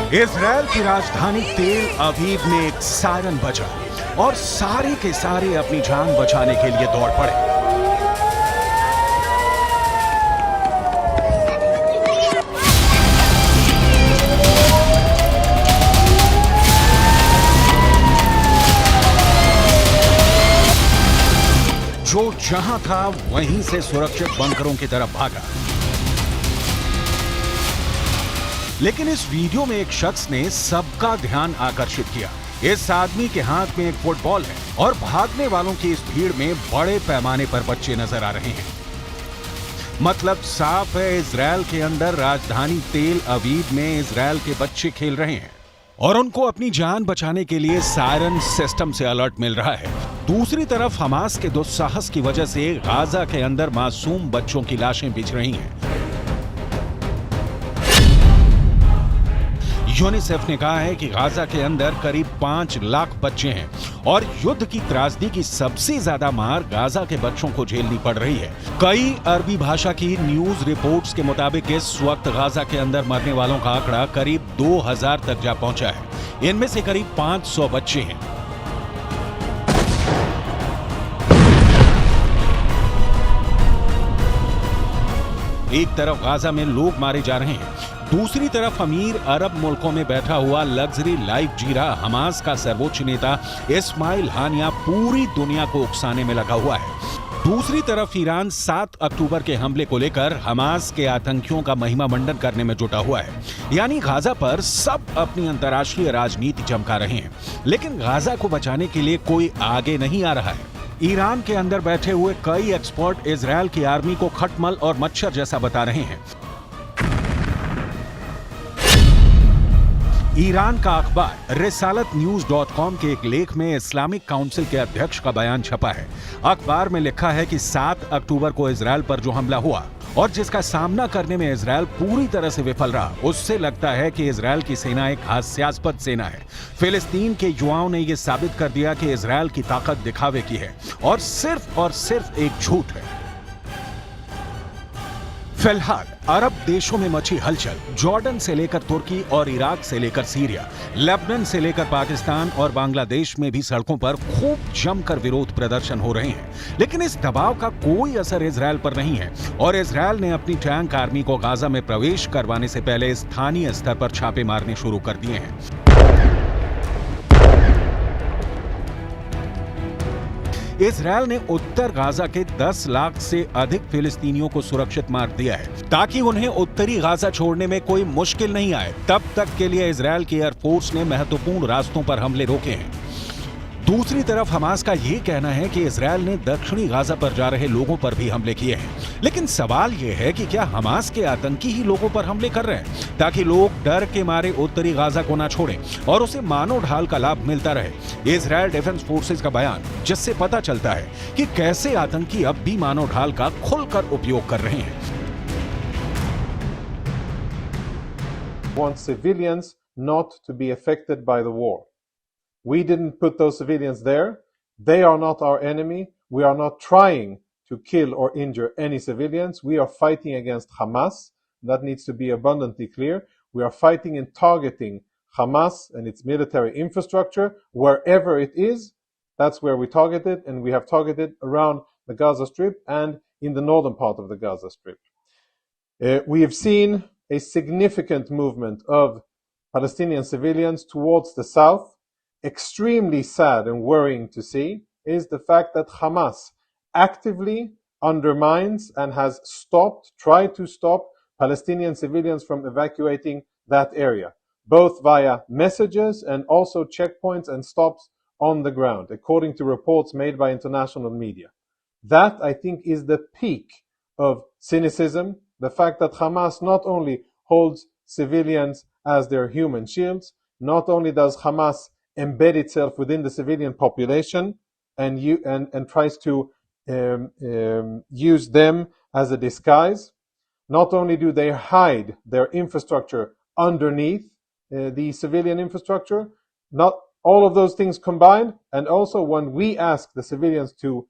Israel की राजधानी तेल अवीव में एक सायरन बजा और सारे के सारे अपनी जान बचाने के लिए दौड़ पड़े। जो जहां था वहीं से सुरक्षित बंकरों की तरफ भागा। लेकिन इस वीडियो में एक शख्स ने सबका ध्यान आकर्षित किया। इस आदमी के हाथ में एक फुटबॉल है और भागने वालों की इस भीड़ में बड़े पैमाने पर बच्चे नजर आ रहे हैं। मतलब साफ है, इजराइल के अंदर राजधानी तेल अवीव में इजराइल के बच्चे खेल रहे हैं और उनको अपनी जान बचाने के लिए सायरन सिस्टम से अलर्ट मिल रहा है। दूसरी तरफ हमास के दुस्साहस की वजह से गाजा के अंदर मासूम बच्चों की लाशें बिछ रही हैं। यूनिसेफ ने कहा है कि गाजा के अंदर करीब 5 लाख बच्चे हैं और युद्ध की त्रासदी की सबसे ज्यादा मार गाजा के बच्चों को झेलनी पड़ रही है। कई अरबी भाषा की न्यूज रिपोर्ट्स के मुताबिक इस वक्त गाजा के अंदर मरने वालों का आंकड़ा करीब 2000 तक जा पहुंचा है। इनमें से करीब 500 बच्चे हैं। एक तरफ गाजा में लोग मारे जा रहे हैं, दूसरी तरफ अमीर अरब मुल्कों में बैठा हुआ लग्जरी लाइफ जी रहा हमास का सर्वोच्च नेता इस्माइल हानिया पूरी दुनिया को उकसाने में लगा हुआ है। दूसरी तरफ ईरान 7 अक्टूबर के हमले को लेकर हमास के आतंकियों का महिमा मंडन करने में जुटा हुआ है। यानी गाजा पर सब अपनी अंतर्राष्ट्रीय राजनीति चमका रहे हैं, लेकिन गाजा को बचाने के लिए कोई आगे नहीं आ रहा है। ईरान के अंदर बैठे हुए कई एक्सपर्ट इजराइल की आर्मी को खटमल और मच्छर जैसा बता रहे हैं। ईरान का अखबार रिसालतन्यूज.com के एक लेख में इस्लामिक काउंसिल के अध्यक्ष का बयान छपा है। अखबार में लिखा है कि 7 अक्टूबर को इजराइल पर जो हमला हुआ और जिसका सामना करने में इजराइल पूरी तरह से विफल रहा, उससे लगता है कि इजराइल की सेना एक हास्यास्पद सेना है। फिलिस्तीन के युवाओं ने यह साबित कर दिया कि इजराइल की ताकत दिखावे की है और सिर्फ एक झूठ है। फिलहाल अरब देशों में मची हलचल, जॉर्डन से लेकर तुर्की और इराक से लेकर सीरिया, लेबनान से लेकर पाकिस्तान और बांग्लादेश में भी सड़कों पर खूब जमकर विरोध प्रदर्शन हो रहे हैं। लेकिन इस दबाव का कोई असर इजराइल पर नहीं है और इजराइल ने अपनी टैंक आर्मी को गाजा में प्रवेश करवाने से पहले स्थानीय स्तर पर छापे मारने शुरू कर दिए हैं। इजराइल ने उत्तर गाजा के 10 लाख से अधिक फिलिस्तीनियों को सुरक्षित मार दिया है ताकि उन्हें उत्तरी गाजा छोड़ने में कोई मुश्किल नहीं आए। तब तक के लिए इजराइल की एयरफोर्स ने महत्वपूर्ण रास्तों पर हमले रोके हैं। दूसरी तरफ हमास का यह कहना है कि इजराइल ने दक्षिणी गाजा पर जा रहे लोगों पर भी हमले किए हैं। लेकिन सवाल यह है कि क्या हमास के आतंकी ही लोगों पर हमले कर रहे हैं ताकि लोग डर के मारे उत्तरी गाजा को ना छोड़ें और उसे मानव ढाल का लाभ मिलता रहे। इजराइल डिफेंस फोर्सेस का बयान, जिससे पता चलता है कि कैसे आतंकी अब भी मानव ढाल का खुलकर उपयोग कर रहे हैं। Want civilians not to be affected by the war. We didn't put those civilians there. They are not our enemy. We are not trying to kill or injure any civilians. We are fighting against Hamas. That needs to be abundantly clear. We are fighting and targeting Hamas and its military infrastructure wherever it is. That's where we target it, and we have targeted around the Gaza Strip and in the northern part of the Gaza Strip. We have seen a significant movement of Palestinian civilians towards the south. Extremely sad and worrying to see is the fact that Hamas actively undermines and has tried to stop Palestinian civilians from evacuating that area, both via messages and also checkpoints and stops on the ground, according to reports made by international media. That, I think, is the peak of cynicism, the fact that Hamas not only holds civilians as their human shields, not only does Hamas embed itself within the civilian population and tries to use them as a disguise. Not only do they hide their infrastructure underneath the civilian infrastructure, not all of those things combined, and also when we ask the civilians to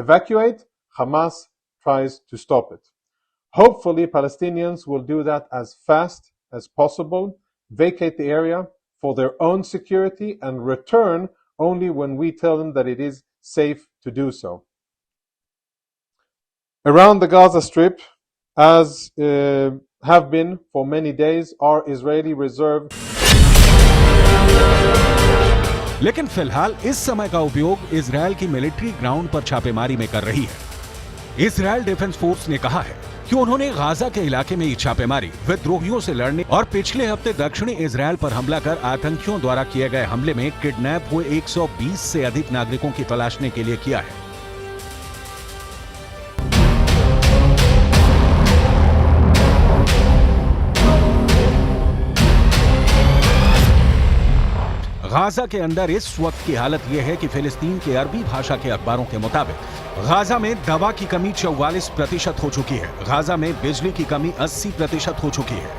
evacuate, Hamas tries to stop it. Hopefully Palestinians will do that as fast as possible vacate the area for their own security and return only when we tell them that it is safe to do so. Around the Gaza Strip, as have been for many days, are Israeli reserve. लेकिन फिलहाल इस समय का उपयोग Israel की military ground पर छापेमारी में कर रही है। इजरायल डिफेंस फोर्स ने कहा है कि उन्होंने गाजा के इलाके में छापेमारी, विद्रोहियों से लड़ने और पिछले हफ्ते दक्षिणी इजरायल पर हमला कर आतंकियों द्वारा किए गए हमले में किडनैप हुए 120 से अधिक नागरिकों की तलाशने के लिए किया है। गाजा के अंदर इस वक्त की हालत यह है कि फिलिस्तीन के अरबी भाषा के अखबारों के मुताबिक गाजा में दवा की कमी 44% हो चुकी है। गाजा में बिजली की कमी 80% हो चुकी है।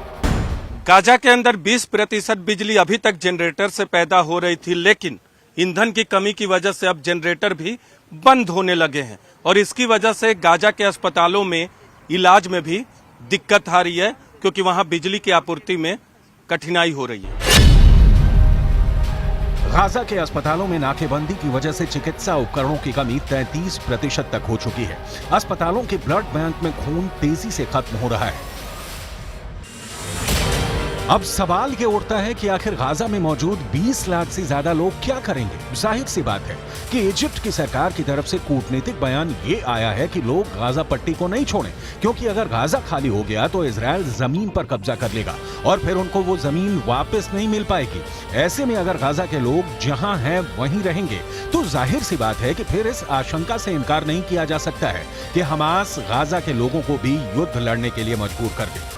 गाजा के अंदर 20% बिजली अभी तक जनरेटर से पैदा हो रही थी, लेकिन ईंधन की कमी की वजह से अब जनरेटर भी बंद होने लगे हैं और इसकी वजह से गाजा के अस्पतालों में इलाज में भी दिक्कत आ रही है, क्योंकि वहां बिजली की आपूर्ति में कठिनाई हो रही है। गाजा के अस्पतालों में नाकेबंदी की वजह से चिकित्सा उपकरणों की कमी 33% तक हो चुकी है। अस्पतालों के ब्लड बैंक में खून तेजी से खत्म हो रहा है। अब सवाल ये उठता है कि आखिर गाजा में मौजूद 20 लाख से ज्यादा लोग क्या करेंगे। जाहिर सी बात है कि इजिप्ट की सरकार की तरफ से कूटनीतिक बयान ये आया है कि लोग गाजा पट्टी को नहीं छोड़ें, क्योंकि अगर गाजा खाली हो गया तो इजरायल जमीन पर कब्जा कर लेगा और फिर उनको वो जमीन वापस नहीं मिल पाएगी। ऐसे में अगर गाजा के लोग जहां हैं वहीं रहेंगे तो जाहिर सी बात है कि फिर इस आशंका से इनकार नहीं किया जा सकता है कि हमास गाजा के लोगों को भी युद्ध लड़ने के लिए मजबूर कर दे।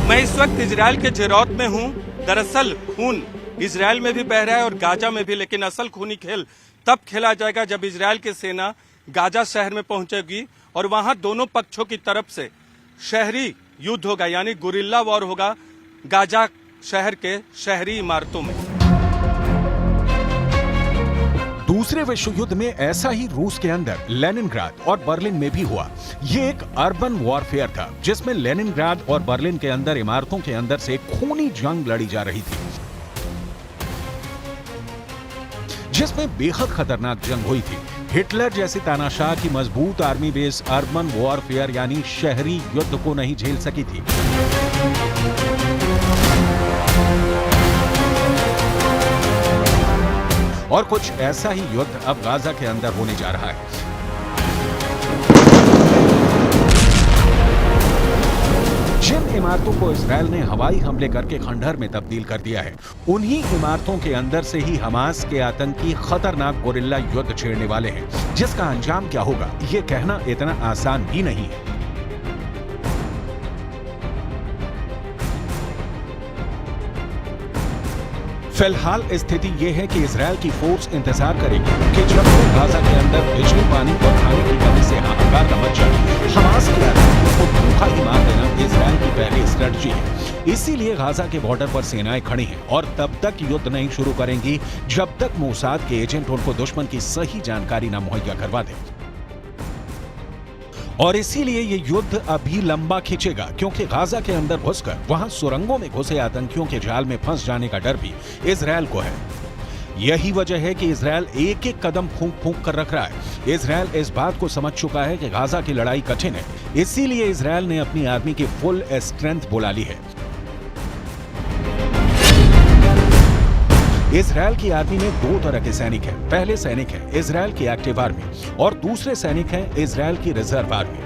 मैं इस वक्त इजरायल के जेरौत में हूं। दरअसल खून इजरायल में भी बह रहा है और गाजा में भी, लेकिन असल खूनी खेल तब खेला जाएगा जब इजरायल की सेना गाजा शहर में पहुंचेगी और वहां दोनों पक्षों की तरफ से शहरी युद्ध होगा, यानी गुरिल्ला वॉर होगा गाजा शहर के शहरी इमारतों में। दूसरे विश्व युद्ध में ऐसा ही रूस के अंदर लेनिनग्राद और बर्लिन में भी हुआ। ये एक अर्बन वॉरफेयर था जिसमें लेनिनग्राद और बर्लिन के अंदर इमारतों के अंदर से खूनी जंग लड़ी जा रही थी, जिसमें बेहद खतरनाक जंग हुई थी। हिटलर जैसी तानाशाह की मजबूत आर्मी बेस अर्बन वॉरफेयर यानी शहरी युद्ध को नहीं झेल सकी थी। और कुछ ऐसा ही युद्ध अब गाजा के अंदर होने जा रहा है। जिन इमारतों को इजरायल ने हवाई हमले करके खंडहर में तब्दील कर दिया है, उन्हीं इमारतों के अंदर से ही हमास के आतंकी खतरनाक गोरिल्ला युद्ध छेड़ने वाले हैं, जिसका अंजाम क्या होगा ये कहना इतना आसान भी नहीं है। फिलहाल स्थिति यह है कि इजरायल की फोर्स इंतजार करेगी कि जब गाजा के अंदर बिजली, पानी और खाने की कमी से हाहाकार न मच जाए। हमास के आतंकियों को भूखा ही मार देना इजरायल की पहली स्ट्रेटजी है। इसीलिए गाजा के बॉर्डर पर सेनाएं खड़ी हैं और तब तक युद्ध नहीं शुरू करेंगी जब तक मोसाद के एजेंट उनको दुश्मन की सही जानकारी न मुहैया करवा दें। और इसीलिए ये युद्ध अभी लंबा खींचेगा, क्योंकि गाजा के अंदर घुसकर वहां सुरंगों में घुसे आतंकियों के जाल में फंस जाने का डर भी इजरायल को है। यही वजह है कि इजरायल एक एक कदम फूंक फूंक कर रख रहा है। इजरायल इस बात को समझ चुका है कि गाजा की लड़ाई कठिन है, इसीलिए इजरायल ने अपनी आर्मी की फुल स्ट्रेंथ बुला ली है। इजरायल की आर्मी में दो तरह के सैनिक हैं। पहले सैनिक हैं इजरायल की एक्टिव आर्मी और दूसरे सैनिक हैं इजरायल की रिजर्व आर्मी।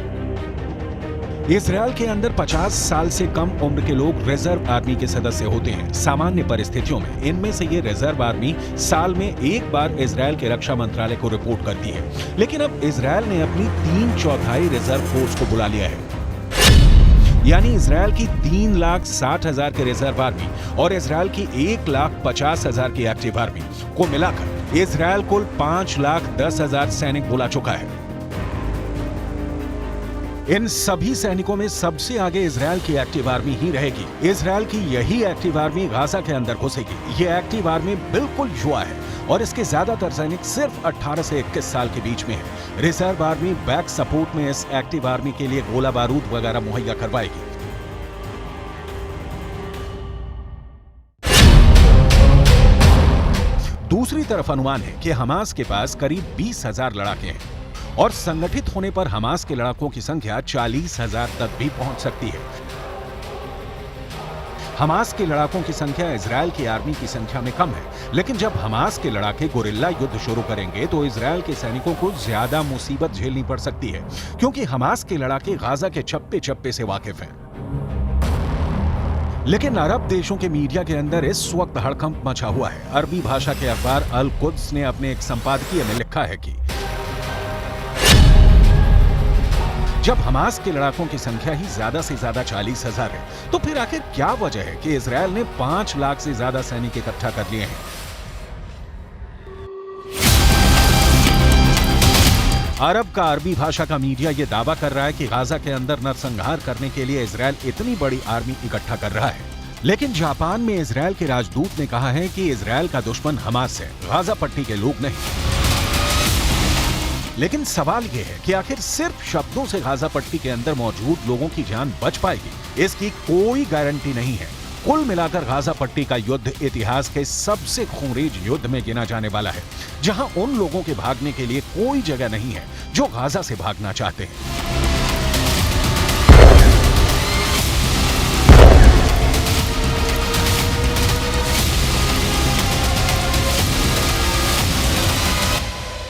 इजरायल के अंदर 50 साल से कम उम्र के लोग रिजर्व आर्मी के सदस्य होते हैं। सामान्य परिस्थितियों में इनमें से ये रिजर्व आर्मी साल में एक बार इजरायल के रक्षा मंत्रालय को रिपोर्ट करती है, लेकिन अब इजरायल ने अपनी 3/4 रिजर्व फोर्स को बुला लिया है, यानी इजरायल की 3,60,000 के रिजर्व आर्मी और इजरायल की 1,50,000 की एक्टिव आर्मी को मिलाकर इजरायल कुल 5,10,000 सैनिक बुला चुका है। इन सभी सैनिकों में सबसे आगे इजरायल की एक्टिव आर्मी ही रहेगी। इजरायल की यही एक्टिव आर्मी गाजा के अंदर घुसेगी। ये एक्टिव आर्मी बिल्कुल युवा है और इसके ज्यादातर सैनिक सिर्फ 18 से 21 साल के बीच में है। रिजर्व आर्मी बैक सपोर्ट में इस एक्टिव आर्मी के लिए गोला बारूद वगैरह मुहैया करवाएगी। दूसरी तरफ अनुमान है कि हमास के पास करीब 20,000 लड़ाके हैं और संगठित होने पर हमास के लड़ाकों की संख्या 40,000 तक भी पहुंच सकती है। हमास के लड़ाकों की संख्या इजरायल की आर्मी की संख्या में कम है, लेकिन जब हमास के लड़ाके गोरिल्ला युद्ध शुरू करेंगे तो इजरायल के सैनिकों को ज्यादा मुसीबत झेलनी पड़ सकती है, क्योंकि हमास के लड़ाके गाजा के चप्पे चप्पे से वाकिफ हैं। लेकिन अरब देशों के मीडिया के अंदर इस वक्त हड़कंप मचा हुआ है। अरबी भाषा के अखबार अल कुद्स ने अपने एक संपादकीय में लिखा है कि जब हमास के लड़ाकों की संख्या ही ज्यादा से ज्यादा 40,000 है, तो फिर आखिर क्या वजह है कि इजरायल ने 5 लाख से ज्यादा सैनिक इकट्ठा कर लिए हैं? अरब का अरबी भाषा का मीडिया यह दावा कर रहा है कि गाजा के अंदर नरसंहार करने के लिए इजरायल इतनी बड़ी आर्मी इकट्ठा कर रहा है। लेकिन जापान में इजरायल के राजदूत ने कहा है कि इजरायल का दुश्मन हमास है, गाजा पट्टी के लोग नहीं। लेकिन सवाल यह है कि आखिर सिर्फ शब्दों से गाजा पट्टी के अंदर मौजूद लोगों की जान बच पाएगी, इसकी कोई गारंटी नहीं है। कुल मिलाकर गाजा पट्टी का युद्ध इतिहास के सबसे खूंरेज युद्ध में गिना जाने वाला है, जहां उन लोगों के भागने के लिए कोई जगह नहीं है जो गाजा से भागना चाहते हैं।